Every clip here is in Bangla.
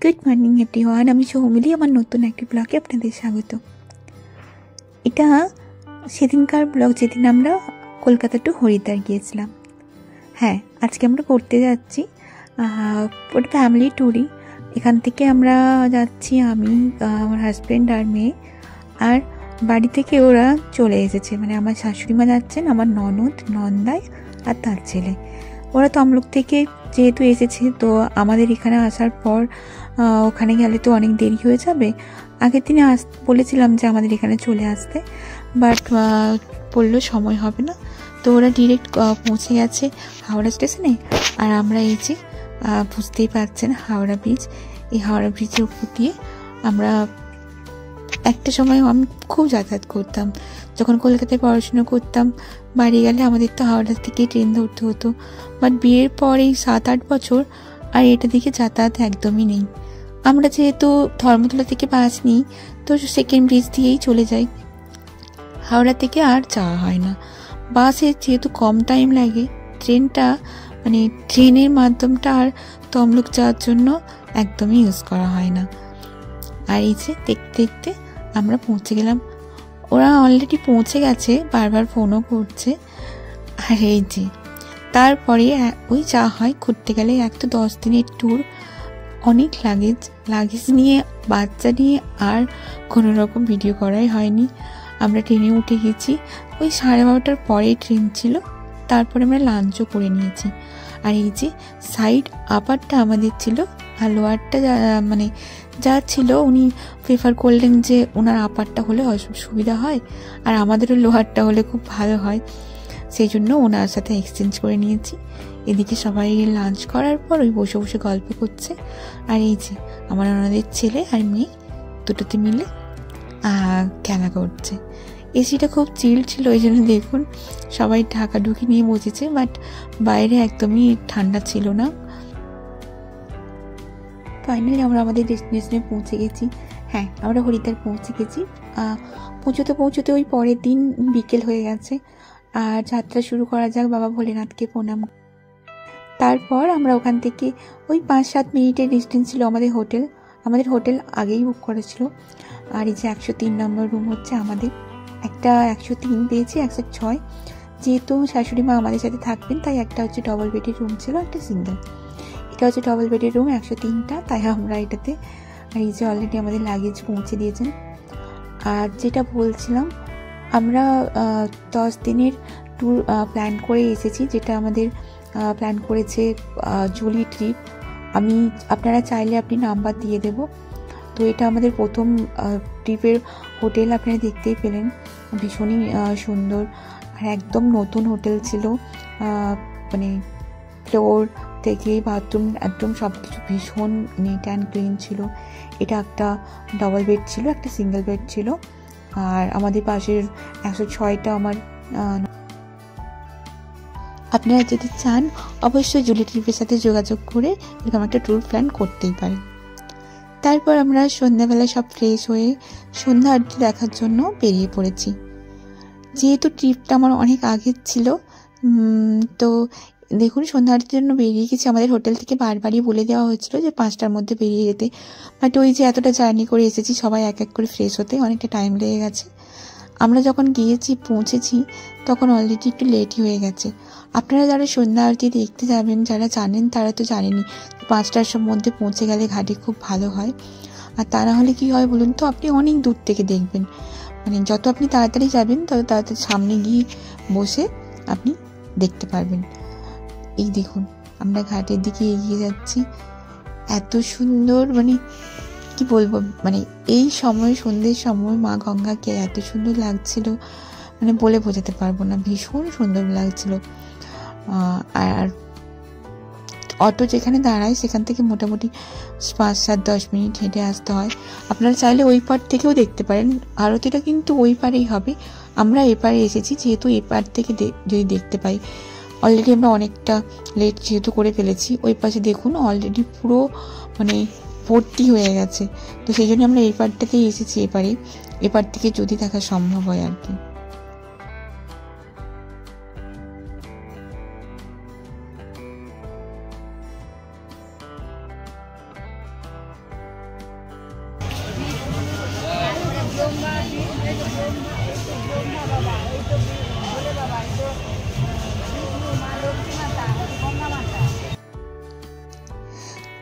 গুড মর্নিং এভরিওয়ান, আমি সৌমিলি। আমার নতুন একটি ব্লগে আপনাদের স্বাগত। এটা সেদিনকার ব্লগ, যেদিন আমরা কলকাতা টু হরিদ্বার গিয়েছিলাম। হ্যাঁ, আজকে আমরা করতে যাচ্ছি ওটা ফ্যামিলি ট্যুরই। এখান থেকে আমরা যাচ্ছি, আমি, আমার হাজব্যান্ড আর মেয়ে। আর বাড়ি থেকে ওরা চলে এসেছে, মানে আমার শাশুড়ি মা যাচ্ছেন, আমার ননদ, নন্দাই আর তার ছেলে। ওরা তমলুক থেকে যেহেতু এসেছে, তো আমাদের এখানে আসার পর ওখানে গেলে তো অনেক দেরি হয়ে যাবে। আগের দিনে বলেছিলাম যে আমাদের এখানে চলে আসতে, বাট বললো সময় হবে না। তো ওরা ডিরেক্ট পৌঁছে গেছে হাওড়া স্টেশনে। আর আমরা এই যে বুঝতেই পারছেন হাওড়া ব্রিজ, এই হাওড়া ব্রিজের উপর দিয়ে আমরা একটা সময় আমি খুব যাতায়াত করতাম। যখন কলকাতায় পড়াশোনা করতাম, বাড়ি গেলে আমাদের তো হাওড়া থেকে ট্রেন ধরতে হতো। বাট বিয়ের পর এই 7-8 বছর আর এটা দিকে যাতায়াত একদমই নেই। আমরা যেহেতু ধর্মতলা থেকে বাস নিই, তো সেকেন্ড ব্রিজ দিয়েই চলে যাই। হাওড়া থেকে আর যাওয়া হয় না। বাসে যেহেতু কম টাইম লাগে, ট্রেনের মাধ্যমটা আর তমলুক যাওয়ার জন্য একদমই ইউজ করা হয় না। আর এই যে দেখতে দেখতে আমরা পৌঁছে গেলাম। ওরা অলরেডি পৌঁছে গেছে, বারবার ফোনও করছে। আর এই যে তারপরে ওই যা হয়, ঘুরতে গেলে 10 দিনের ট্যুর, অনেক লাগেজ নিয়ে, বাচ্চা নিয়ে আর কোনো রকম ভিডিও করাই হয়নি। আমরা ট্রেনে উঠে গেছি, ওই 12:30টার পরে ট্রেন ছিল। তারপরে আমরা লাঞ্চও করে নিয়েছি। আর এই যে সাইড আপারটা আমাদের ছিল, আর লোয়ারটা যা ছিল উনি প্রেফার করলেন যে ওনার আপারটা হলে সুবিধা হয়, আর আমাদেরও লোহারটা হলে খুব ভালো হয়। সেই জন্য ওনার সাথে এক্সচেঞ্জ করে নিয়েছি। এদিকে সবাই লাঞ্চ করার পর ওই বসে বসে গল্প করছে। আর এই যে আমার ওনাদের ছেলে আর মেয়ে দুটোতে মিলে খেলা করছে। এসিটা খুব চিল ছিল, ওই জন্য দেখুন সবাই ঢাকাঢুকি নিয়ে বসেছে, বাট বাইরে একদমই ঠান্ডা ছিল না। ফাইনালি আমরা আমাদের ডেস্টিনেশনে পৌঁছে গেছি। হ্যাঁ, আমরা হরিদ্বার পৌঁছে গেছি। পৌঁছতে ওই পরের দিন বিকেল হয়ে গেছে। আর যাত্রা শুরু করা যাক, বাবা ভোলেনাথকে প্রণাম। তারপর আমরা ওখান থেকে ওই 5-7 মিনিটের ডিস্টেন্স ছিল আমাদের হোটেল আগেই বুক করা ছিল। আর এই যে 103 নম্বর রুম হচ্ছে আমাদের। একটা 103 পেয়েছি, 106। যেহেতু শাশুড়ি মা আমাদের সাথে থাকবেন, তাই একটা হচ্ছে ডবল বেডের রুম ছিল, একটা সিঙ্গেল। এটা হচ্ছে ডবল বেডের রুম, 103টা, তাই আমরা এটাতে। আর এই যে অলরেডি আমাদের লাগেজ পৌঁছে দিয়েছেন। আর যেটা বলছিলাম, আমরা 10 দিনের ট্যুর প্ল্যান করে এসেছি, যেটা আমাদের প্ল্যান করেছে জুলি ট্রিপ। আপনারা চাইলে আপনি নাম্বার দিয়ে দেব। তো এটা আমাদের প্রথম ট্রিপের হোটেল, আপনারা দেখতেই পেলেন, ভীষণই সুন্দর। আর একদম নতুন হোটেল ছিল, ফ্লোর থেকে বাথরুম একদম সব কিছু ভীষণ নিট অ্যান্ড ক্লিন ছিল। এটা একটা ডবল বেড ছিল, একটা সিঙ্গেল বেড ছিল। আর আমাদের পাশের 106টা আমার। আপনারা যদি চান, অবশ্যই জুলি ট্রিপের সাথে যোগাযোগ করে এরকম একটা ট্যুর প্ল্যান করতেই পারেন। তারপর আমরা সন্ধ্যাবেলা সব ফ্রেশ হয়ে সন্ধ্যা আরতি দেখার জন্য বেরিয়ে পড়েছি। যেহেতু ট্রিপটা আমার অনেক আগের ছিল, তো দেখুন সন্ধ্যা আরতির জন্য বেরিয়ে গেছি। আমাদের হোটেল থেকে বারবারই বলে দেওয়া হয়েছিল যে 5টার মধ্যে বেরিয়ে যেতে, বাট ওই যে এতটা জার্নি করে এসেছি, সবাই এক এক করে ফ্রেশ হতে অনেকটা টাইম লেগে গেছে। আমরা যখন পৌঁছেছি তখন অলরেডি একটু লেটই হয়ে গেছে। আপনারা যারা সন্ধ্যা আরতি দেখতে যাবেন, যারা জানেন তারা তো জানেনই 5টার মধ্যে পৌঁছে গেলে ঘাটে খুব ভালো হয়। আর তা না হলে কী হয় বলুন তো, আপনি অনেক দূর থেকে দেখবেন। যত আপনি তাড়াতাড়ি যাবেন, তত তাড়াতাড়ি সামনে গিয়ে বসে আপনি দেখতে পারবেন। এই দেখুন আমরা ঘাটের দিকে এগিয়ে যাচ্ছি। এত সুন্দর, কি বলবো, এই সময়, সন্ধ্যের সময় মা গঙ্গাকে এত সুন্দর লাগছিল, বলে বোঝাতে পারবো না, ভীষণ সুন্দর লাগছিল। আর অটো যেখানে দাঁড়ায় সেখান থেকে মোটামুটি 5-7-10 মিনিট হেঁটে আসতে হয়। আপনারা চাইলে ওই পার থেকেও দেখতে পারেন, আরতিটা কিন্তু ওই পারেই হবে। আমরা এপারে এসেছি, যেহেতু এপার থেকে যদি দেখতে পাই। অলরেডি আমরা অনেকটা লেট যেহেতু করে ফেলেছি। ওই পাশে দেখুন অলরেডি পুরো ভর্তি হয়ে গেছে। তো সেই জন্য আমরা এই পারটাতেই এসেছি, এপার থেকে যদি দেখা সম্ভব হয় আর কি।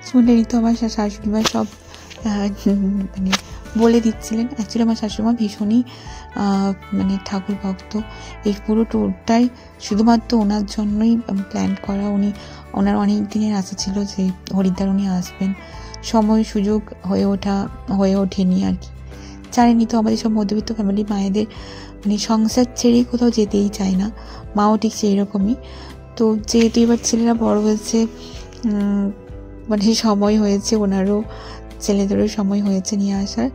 শুনলেনই তো আমার শাশুড়ি মা সব মানে বলে দিচ্ছিলেন। অ্যাকচুয়ালি আমার শাশুড়িমা ভীষণই মানে ঠাকুর ভক্ত। এই পুরো ট্যুরটাই শুধুমাত্র ওনার জন্যই প্ল্যান করা। ওনার অনেক দিনের আশা ছিল যে হরিদ্বার উনি আসবেন, সময় সুযোগ হয়ে ওঠেনি আর কি। জানেনই তো আমাদের সব মধ্যবিত্ত ফ্যামিলি মায়েদের মানে সংসার ছেড়েই কোথাও যেতেই চায় না, মাও ঠিক সেই রকমই। তো যেহেতু এবার ছেলেরা বড় হয়েছে, মানে সময় হয়েছে, ওনারও ছেলেদেরও সময় হয়েছে নিয়ে আসার,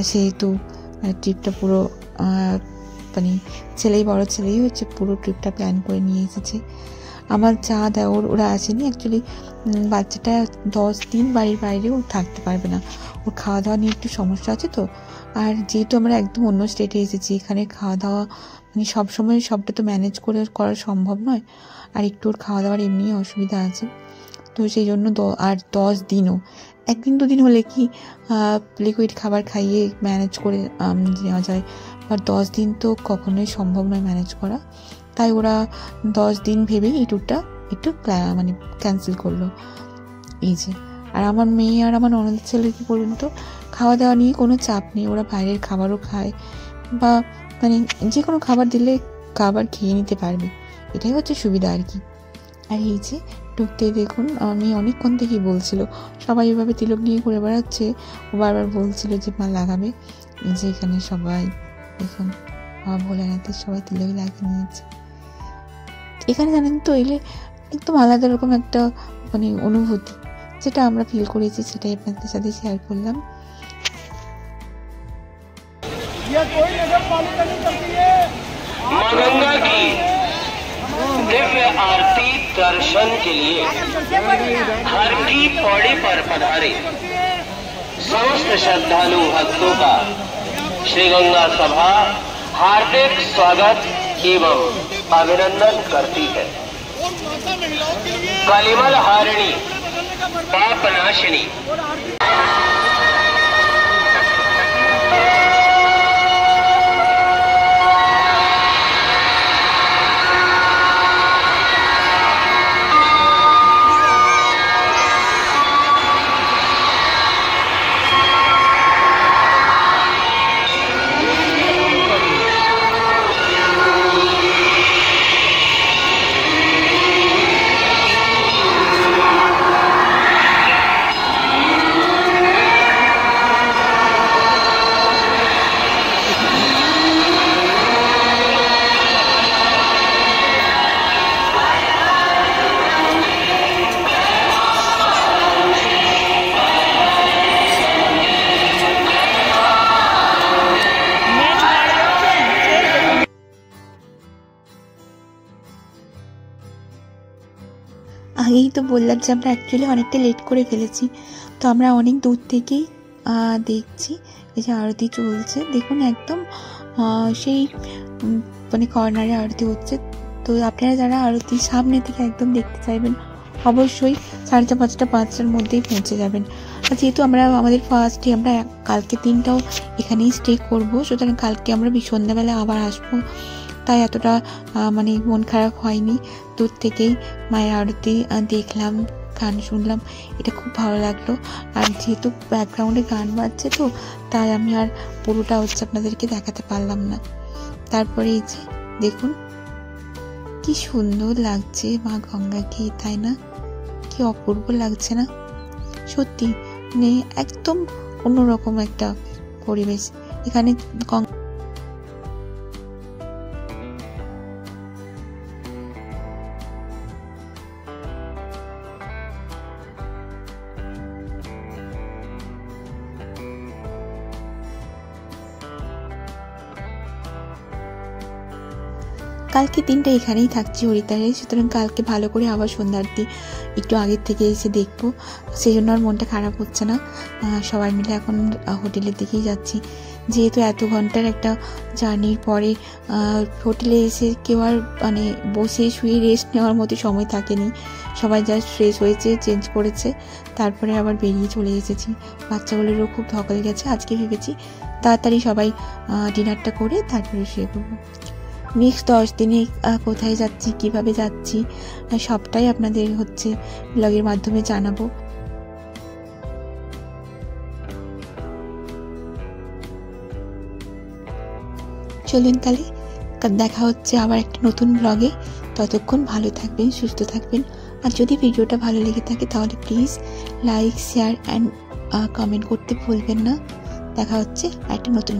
সেহেতু ট্রিপটা পুরো মানে বড় ছেলেই হচ্ছে পুরো ট্রিপটা প্ল্যান করে নিয়ে এসেছে। আমার যা দেওর ওরা আসেনি। অ্যাকচুয়ালি বাচ্চাটা 10 দিন বাড়ির বাইরেও থাকতে পারবে না, ওর খাওয়া দাওয়া নিয়ে একটু সমস্যা আছে তো। আর যেহেতু আমরা একদম অন্য স্টেটে এসেছি, এখানে খাওয়া দাওয়া মানে সবসময় সবটা তো ম্যানেজ করা সম্ভব নয়, আর একটু ওর খাওয়া দাওয়ার এমনি অসুবিধা আছে। তো সেই জন্য আর 10 দিনও, 1-2 দিন হলে কি লিকুইড খাবার খাইয়ে ম্যানেজ করে নেওয়া যায়, আর 10 দিন তো কখনোই সম্ভব নয় ম্যানেজ করা। তাই ওরা 10 দিন ভেবেই এই ট্যুরটা একটু মানে ক্যান্সেল করলো। এই যে, আর আমার মেয়ে আর আমার ননদের ছেলে কি বলুন তো, খাওয়া দাওয়া নিয়ে কোনো চাপ নেই, ওরা বাইরের খাবারও খায় বা মানে যে কোনো খাবার দিলে খাবার খেয়ে নিতে পারবে, এটাই হচ্ছে সুবিধা আর কি। আর এই যে ঢুকতেই দেখুন, আমি অনেকক্ষণ থেকেই বলছিল, সবাই এভাবে তিলক নিয়ে ঘুরে বেড়াচ্ছে, ও বারবার বলছিল যে মা লাগাবে। এই যে এখানে সবাই দেখুন, ভোলানাথের সবাই তিলক লাগিয়ে নিয়েছে। এখানে জানেন তো এলে একদম আলাদা রকম একটা মানে অনুভূতি, যেটা আমরা ফিল করেছি, সেটাই আপনাদের সাথে শেয়ার করলাম। मां गंगा की दिव्य आरती दर्शन के लिए हर की पौड़ी पर पधारे समस्त श्रद्धालु भक्तों का श्री गंगा सभा हार्दिक स्वागत एवं अभिनंदन करती है। कलिमल हारिणी पापनाशिनी আগেই তো বললাম যে আমরা অ্যাকচুয়ালি অনেকটা লেট করে ফেলেছি, তো আমরা অনেক দূর থেকেই দেখছি এই যে আরতি চলছে। দেখুন একদম সেই মানে কর্নারে আরতি হচ্ছে। তো আপনারা যারা আরতি সামনে থেকে একদম দেখতে চাইবেন, অবশ্যই 4:30 5টার মধ্যেই পৌঁছে যাবেন। আর যেহেতু আমাদের ফার্স্টে আমরা কালকে দিনটাও এখানেই স্টে করব, সুতরাং কালকে আমরা সন্ধ্যাবেলা আবার আসবো, তাই এতটা মানে মন খারাপ হয়নি। দূর থেকেই মায়ের আরতি দেখলাম, গান শুনলাম, এটা খুব ভালো লাগলো। আর যেহেতু ব্যাকগ্রাউন্ডে গান বাজছে তো, তাই আমি আর পুরোটা হচ্ছে আপনাদেরকে দেখাতে পারলাম না। তারপরে এই যে দেখুন কি সুন্দর লাগছে মা গঙ্গাকে, তাই না? কি অপূর্ব লাগছে না? সত্যি মানে একদম অন্যরকম একটা পরিবেশ এখানে। কালকে দিনটা এখানেই থাকছি হরিদ্বারে, সুতরাং কালকে ভালো করে আবার সন্ধ্যা আরতি একটু আগের থেকে এসে দেখবো, সেই জন্য আর মনটা খারাপ হচ্ছে না। সবাই মিলে এখন হোটেলের দিকেই যাচ্ছি। যেহেতু এত ঘন্টার একটা জার্নির পরে হোটেলে এসে কেউ আর মানে বসে শুয়ে রেস্ট নেওয়ার মতো সময় থাকেনি। সবাই জাস্ট ফ্রেশ হয়েছে, চেঞ্জ করেছে, তারপরে আবার বেরিয়ে চলে এসেছি। বাচ্চাগুলোরও খুব ধকল গেছে। আজকে ভেবেছি তাড়াতাড়ি সবাই ডিনারটা করে তারপরে শুয়ে পড়বো। নেক্সট 10 দিনে কোথায় যাচ্ছি, কিভাবে যাচ্ছি, সবটাই আপনাদের হচ্ছে ব্লগের মাধ্যমে জানাবো। চলুন তাহলে দেখা হচ্ছে আবার একটা নতুন ব্লগে। ততক্ষণ ভালো থাকবেন, সুস্থ থাকবেন। আর যদি ভিডিওটা ভালো লেগে থাকে তাহলে please like, share and comment করতে ভুলবেন না। দেখা হচ্ছে একটা নতুন